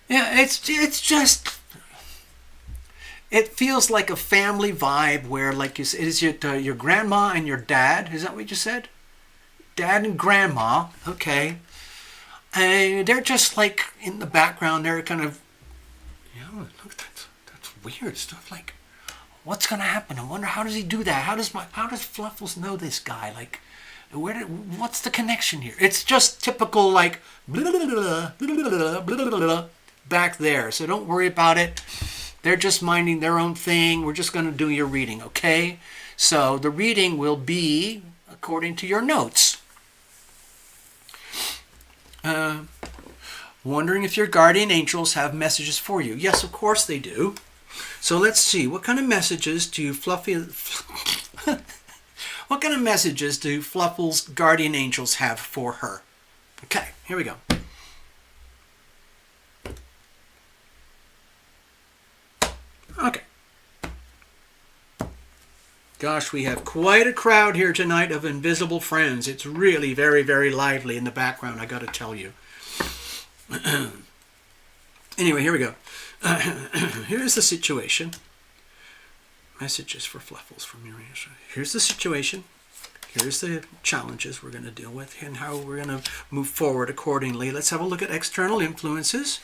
Yeah, it's just, it feels like a family vibe where, like you said, is it your grandma and your dad? Is that what you said? Dad and grandma, okay. And they're just like in the background. They're kind of, you know, look, that's weird stuff. Like, what's gonna happen? I wonder, how does he do that? How does Fluffles know this guy? Like, what's the connection here? It's just typical, like, blah, blah, blah, blah, blah, blah, blah, back there. So don't worry about it. They're just minding their own thing. We're just gonna do your reading, okay? So the reading will be according to your notes. Wondering if your guardian angels have messages for you. Yes, of course they do. So let's see. What kind of messages do what kind of messages do Fluffle's guardian angels have for her? Okay, here we go. Okay. Gosh, we have quite a crowd here tonight of invisible friends. It's really very, very lively in the background, I got to tell you. Anyway, here we go. Here's the situation. Messages for Fluffles from Uranus. Here's the situation. Here's the challenges we're going to deal with and how we're going to move forward accordingly. Let's have a look at external influences.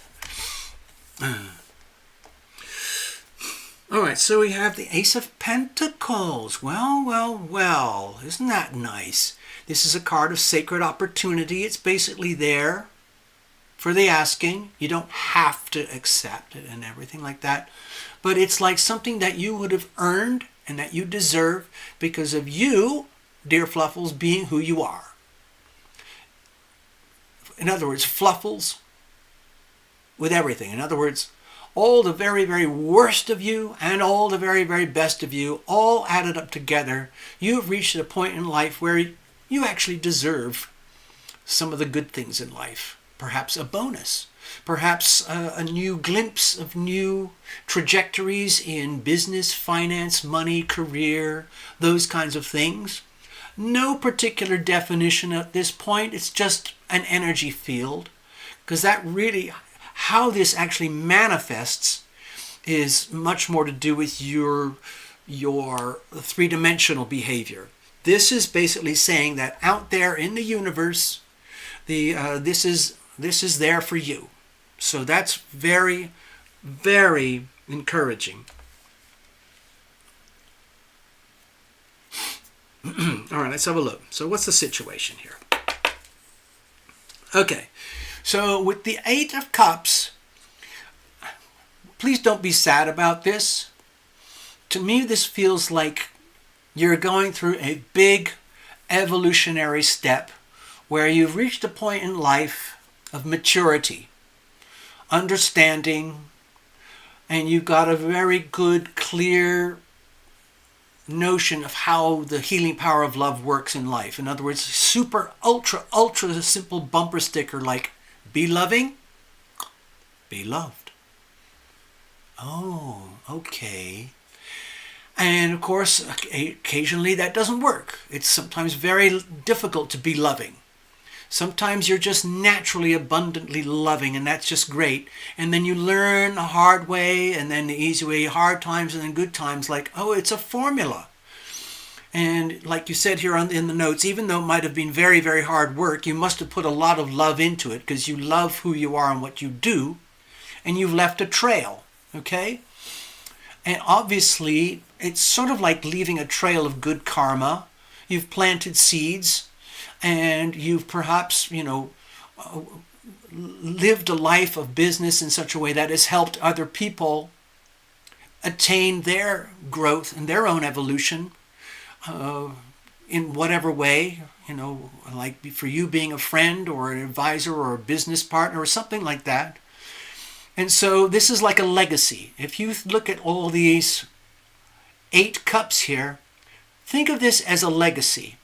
All right, so we have the Ace of Pentacles. Well, well, well. Isn't that nice? This is a card of sacred opportunity. It's basically there for the asking. You don't have to accept it and everything like that. But it's like something that you would have earned and that you deserve because of you, dear Fluffles, being who you are. In other words, Fluffles with everything. In other words, all the very, very worst of you and all the very, very best of you all added up together. You have reached a point in life where you actually deserve some of the good things in life. Perhaps a bonus. Perhaps a new glimpse of new trajectories in business, finance, money, career, those kinds of things. No particular definition at this point. It's just an energy field. Because that really, how this actually manifests is much more to do with your three-dimensional behavior. This is basically saying that out there in the universe, this is there for you. So that's very, very encouraging. All right, let's have a look. So what's the situation here? Okay, so with the Eight of Cups, please don't be sad about this. To me, this feels like you're going through a big evolutionary step where you've reached a point in life of maturity, understanding, and you've got a very good, clear notion of how the healing power of love works in life. In other words, super, ultra, ultra simple bumper sticker like, be loving, be loved. Oh, okay. And of course, occasionally that doesn't work. It's sometimes very difficult to be loving. Sometimes you're just naturally abundantly loving, and that's just great. And then you learn the hard way, and then the easy way, hard times and then good times, like, oh, it's a formula. And like you said here in the notes, even though it might have been very, very hard work, you must have put a lot of love into it because you love who you are and what you do, and you've left a trail, okay? And obviously, it's sort of like leaving a trail of good karma. You've planted seeds, and you've perhaps, lived a life of business in such a way that has helped other people attain their growth and their own evolution in whatever way, like for you being a friend or an advisor or a business partner or something like that. And so this is like a legacy. If you look at all these 8 cups here, think of this as a legacy.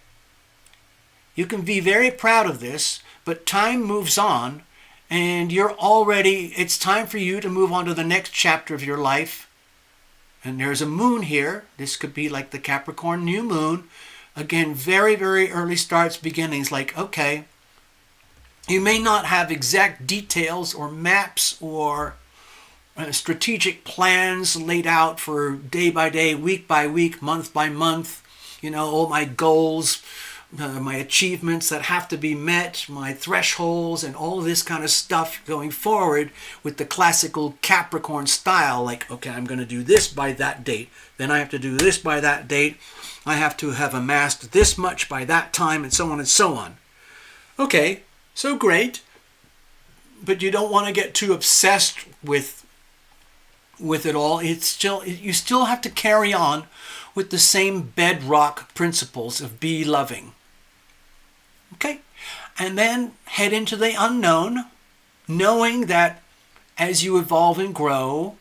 You can be very proud of this, but time moves on, and it's time for you to move on to the next chapter of your life. And there's a moon here. This could be like the Capricorn new moon. Again, very, very early starts, beginnings, like, okay, you may not have exact details or maps or strategic plans laid out for day by day, week by week, month by month, all my goals, my achievements that have to be met, my thresholds, and all this kind of stuff going forward with the classical Capricorn style, like, okay, I'm going to do this by that date, then I have to do this by that date, I have to have amassed this much by that time, and so on and so on. Okay, so great, but you don't want to get too obsessed with it all. You still have to carry on with the same bedrock principles of be loving. Okay? And then head into the unknown, knowing that as you evolve and grow,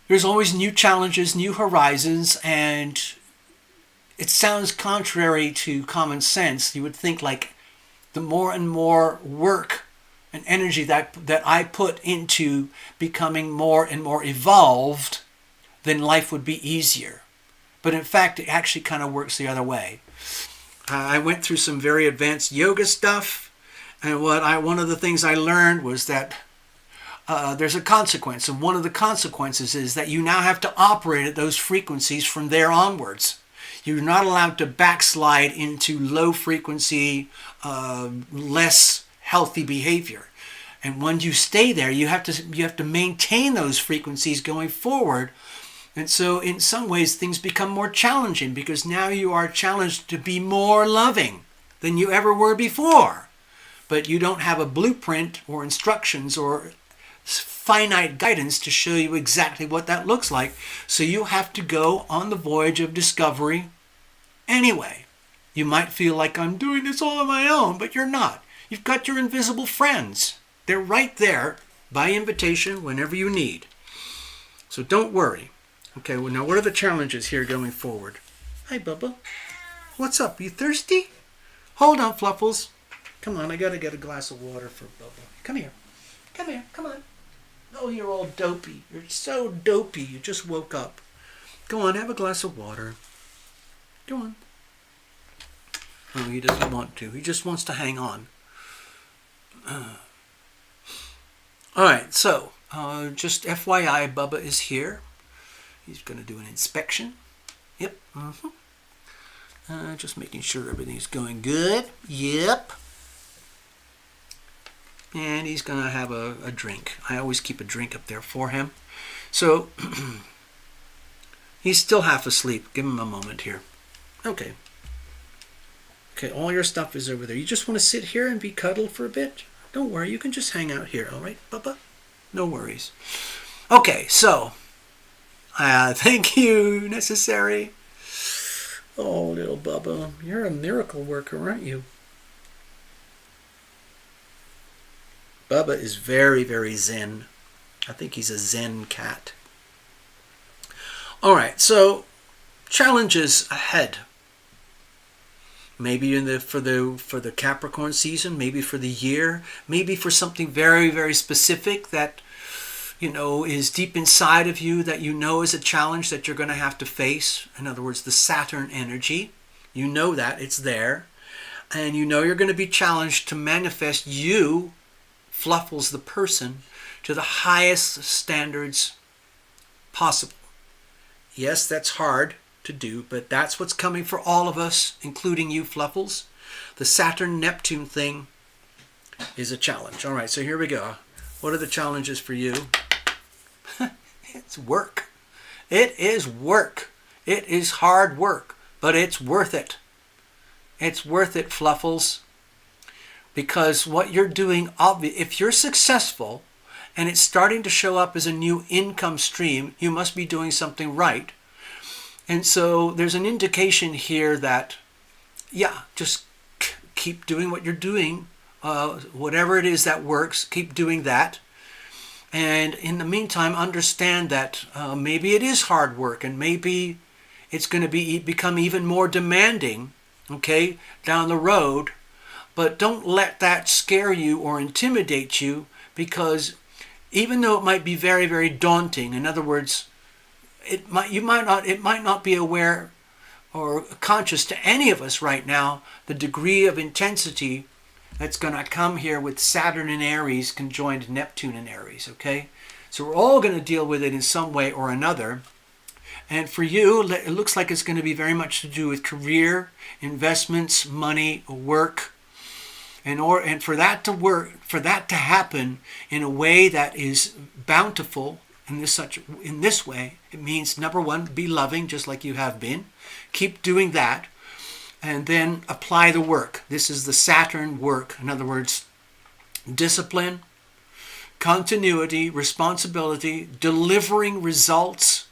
there's always new challenges, new horizons, and it sounds contrary to common sense. You would think like the more and more work and energy that I put into becoming more and more evolved, then life would be easier. But in fact, it actually kind of works the other way. I went through some very advanced yoga stuff, and one of the things I learned was that there's a consequence, and one of the consequences is that you now have to operate at those frequencies from there onwards. You're not allowed to backslide into low frequency, less healthy behavior. And when you stay there, you have to maintain those frequencies going forward. And so in some ways things become more challenging, because now you are challenged to be more loving than you ever were before. But you don't have a blueprint or instructions or finite guidance to show you exactly what that looks like. So you have to go on the voyage of discovery anyway. You might feel like I'm doing this all on my own, but you're not. You've got your invisible friends. They're right there by invitation whenever you need. So don't worry. Okay, well, now what are the challenges here going forward? Hi, Bubba. What's up? You thirsty? Hold on, Fluffles. Come on, I gotta get a glass of water for Bubba. Come here. Come here. Come on. Oh, you're all dopey. You're so dopey. You just woke up. Go on, have a glass of water. Go on. Oh, he doesn't want to. He just wants to hang on. All right, so just FYI, Bubba is here. He's going to do an inspection. Yep. Just making sure everything's going good. Yep. And he's going to have a drink. I always keep a drink up there for him. So he's still half asleep. Give him a moment here. Okay. Okay, all your stuff is over there. You just want to sit here and be cuddled for a bit? Don't worry, you can just hang out here, all right, Bubba? No worries. Okay, so, thank you, necessary. Oh, little Bubba, you're a miracle worker, aren't you? Bubba is very, very zen. I think he's a zen cat. All right, so challenges ahead. Maybe for the Capricorn season, maybe for the year, maybe for something very, very specific that, is deep inside of you that is a challenge that you're going to have to face. In other words, the Saturn energy. You know that, it's there. And you're going to be challenged to manifest you, Fluffles the person, to the highest standards possible. Yes, that's hard to do, but that's what's coming for all of us, including you, Fluffles. The Saturn-Neptune thing is a challenge. All right, so here we go. What are the challenges for you? It's work. It is work. It is hard work, but it's worth it. It's worth it, Fluffles, because what you're doing, if you're successful and it's starting to show up as a new income stream, you must be doing something right. And so there's an indication here that, just keep doing what you're doing. Whatever it is that works, keep doing that. And in the meantime, understand that maybe it is hard work, and maybe it's going to become even more demanding, okay, down the road. But don't let that scare you or intimidate you, because even though it might be very, very daunting, in other words, it might not be aware or conscious to any of us right now the degree of intensity that's going to come here with Saturn in Aries conjoined Neptune in Aries, okay? So we're all going to deal with it in some way or another. And for you, it looks like it's going to be very much to do with career, investments, money, work. And for that to work, for that to happen in a way that is bountiful, in this way, it means, number one, be loving just like you have been. Keep doing that. And then apply the work. This is the Saturn work. In other words, discipline, continuity, responsibility, delivering results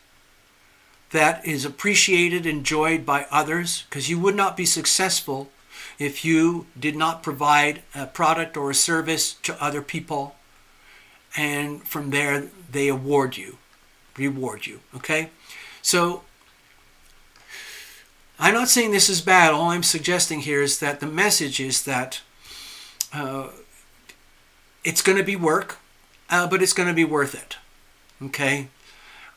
that is appreciated, enjoyed by others, because you would not be successful if you did not provide a product or a service to other people, and from there they reward you, okay? So I'm not saying this is bad. All I'm suggesting here is that the message is that it's going to be work, but it's going to be worth it, okay?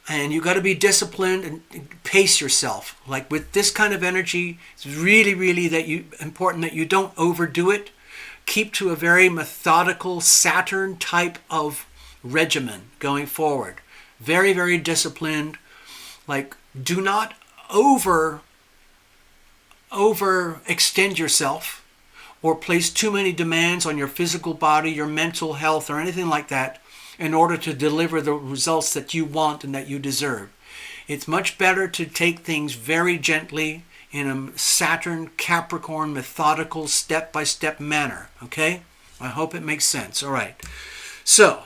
And you got to be disciplined and pace yourself. Like with this kind of energy, it's really, really important that you don't overdo it. Keep to a very methodical Saturn type of regimen going forward. Very, very disciplined. Like, do not overextend yourself or place too many demands on your physical body, your mental health, or anything like that in order to deliver the results that you want and that you deserve. It's much better to take things very gently in a Saturn, Capricorn, methodical, step-by-step manner. Okay? I hope it makes sense. All right. So,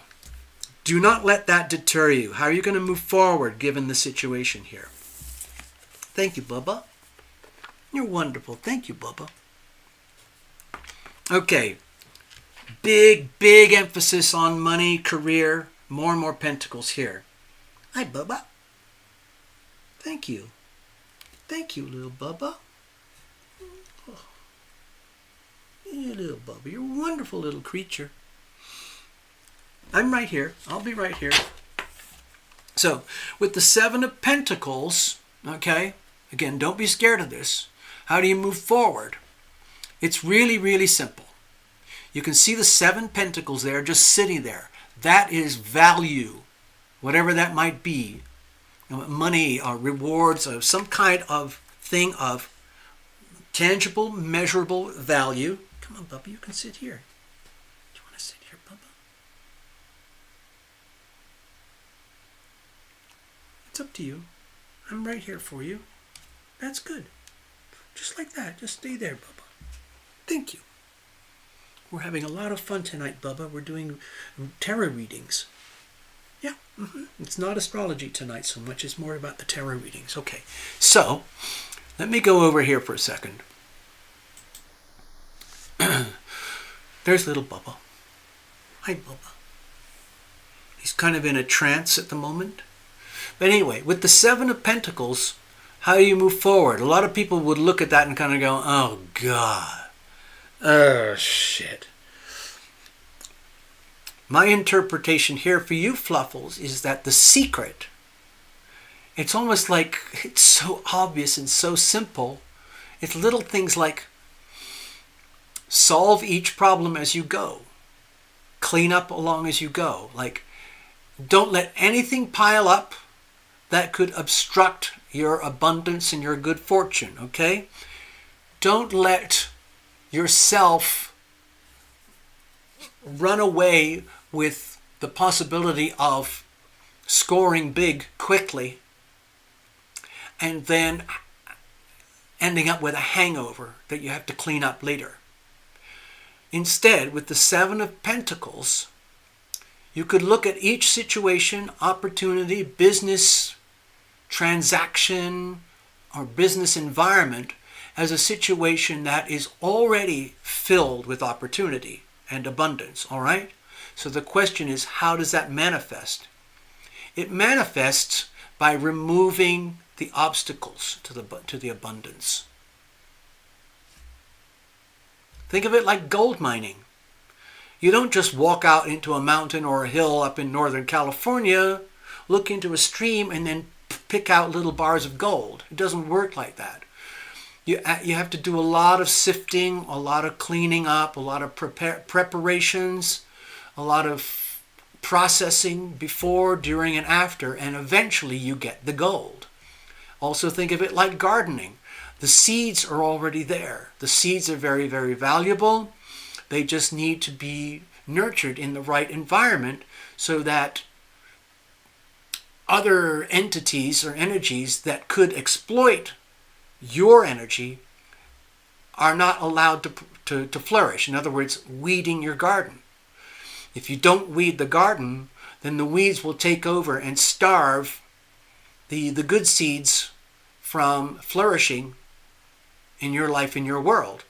do not let that deter you. How are you going to move forward given the situation here? Thank you, Bubba. You're wonderful. Thank you, Bubba. Okay. Big emphasis on money, career. More and more pentacles here. Hi, Bubba. Thank you. Thank you, little Bubba. Oh. Yeah, little Bubba. You're a wonderful little creature. I'm right here. I'll be right here. So, with the Seven of Pentacles, okay, again, don't be scared of this. How do you move forward? It's really simple. You can see the 7 pentacles there just sitting there. That is value, whatever that might be. Money or rewards or some kind of thing of tangible, measurable value. Come on, Bubba, you can sit here. Do you want to sit here, Bubba? It's up to you. I'm right here for you. That's good. Just like that. Just stay there, Bubba. Thank you. We're having a lot of fun tonight, Bubba. We're doing tarot readings. Yeah. It's not astrology tonight so much. It's more about the tarot readings. Okay. So, let me go over here for a second. There's little Bubba. Hi, Bubba. He's kind of in a trance at the moment. But anyway, with the 7 of Pentacles, how do you move forward? A lot of people would look at that and kind of go, oh, God. Oh, shit. My interpretation here for you, Fluffles, is that the secret, it's almost like it's so obvious and so simple. It's little things like solve each problem as you go. Clean up along as you go. Like, don't let anything pile up that could obstruct your abundance and your good fortune, okay? Don't let yourself run away with the possibility of scoring big quickly and then ending up with a hangover that you have to clean up later. Instead, with the 7 of Pentacles, you could look at each situation, opportunity, business, transaction, or business environment as a situation that is already filled with opportunity and abundance, all right? So the question is, how does that manifest? It manifests by removing the obstacles to the abundance. Think of it like gold mining. You don't just walk out into a mountain or a hill up in Northern California, look into a stream, and then pick out little bars of gold. It doesn't work like that. You have to do a lot of sifting, a lot of cleaning up, a lot of preparations, a lot of processing before, during, and after, and eventually you get the gold. Also think of it like gardening. The seeds are already there. The seeds are very valuable. They just need to be nurtured in the right environment so that other entities or energies that could exploit your energy are not allowed to flourish. In other words, weeding your garden. If you don't weed the garden, then the weeds will take over and starve the good seeds from flourishing in your life, in your world.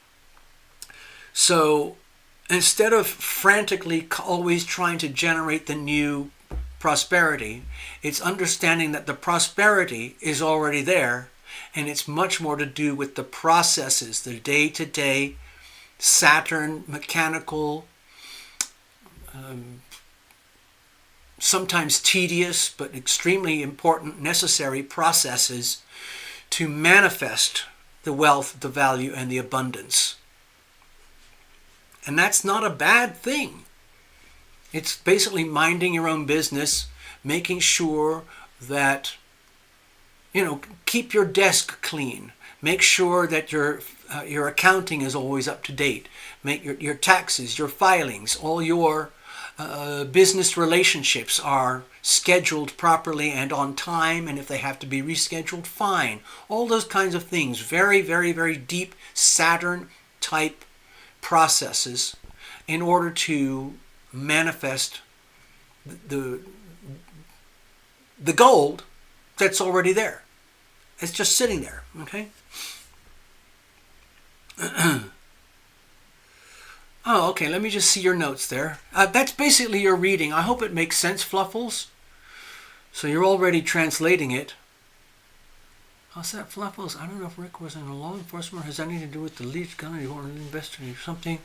So instead of frantically always trying to generate the new prosperity, it's understanding that the prosperity is already there, and it's much more to do with the processes, the day-to-day Saturn mechanical, sometimes tedious but extremely important, necessary processes to manifest the wealth, the value, and the abundance. And that's not a bad thing. It's basically minding your own business, making sure that, keep your desk clean. Make sure that your your accounting is always up to date. Make your taxes, your filings, all your business relationships are scheduled properly and on time, and if they have to be rescheduled, fine. All those kinds of things. Very, very, very deep Saturn type processes in order to manifest the gold that's already there. It's just sitting there, okay? Oh, okay, let me just see your notes there. That's basically your reading. I hope it makes sense, Fluffles. So you're already translating it. How's that, Fluffles? I don't know if Rick was in a law enforcement or has anything to do with the lead gun or you want to investigate something.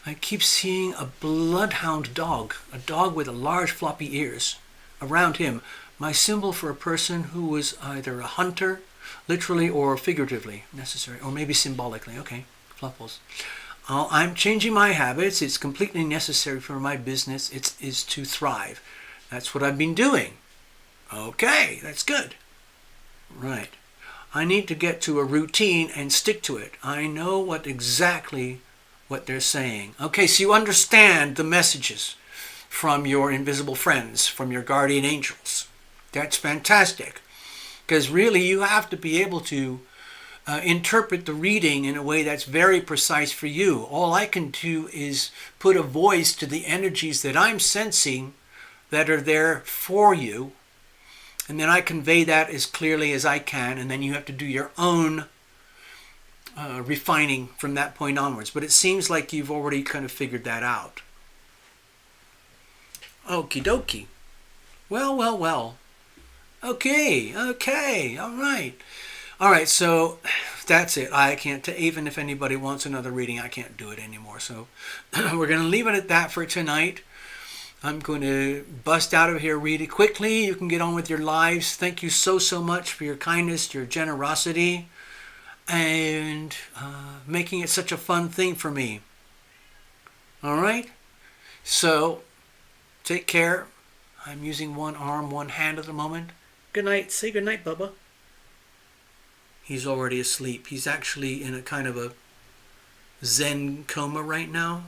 I keep seeing a bloodhound dog, a dog with a large floppy ears around him. My symbol for a person who was either a hunter, literally or figuratively necessary, or maybe symbolically. Okay, Fluffles. I'm changing my habits. It's completely necessary for my business. It is to thrive. That's what I've been doing. Okay, that's good. Right. I need to get to a routine and stick to it. I know exactly what they're saying. Okay, so you understand the messages from your invisible friends, from your guardian angels. That's fantastic. Because really you have to be able to interpret the reading in a way that's very precise for you. All I can do is put a voice to the energies that I'm sensing that are there for you, and then I convey that as clearly as I can, and then you have to do your own refining from that point onwards. But it seems like you've already kind of figured that out. Okie dokie. Well, well, well. Okay, all right. All right, so that's it. I can't, even if anybody wants another reading, I can't do it anymore. So we're going to leave it at that for tonight. I'm going to bust out of here really quickly. You can get on with your lives. Thank you so, so much for your kindness, your generosity, and making it such a fun thing for me. All right? So take care. I'm using one arm, one hand at the moment. Good night. Say good night, Bubba. He's already asleep. He's actually in a kind of a Zen coma right now.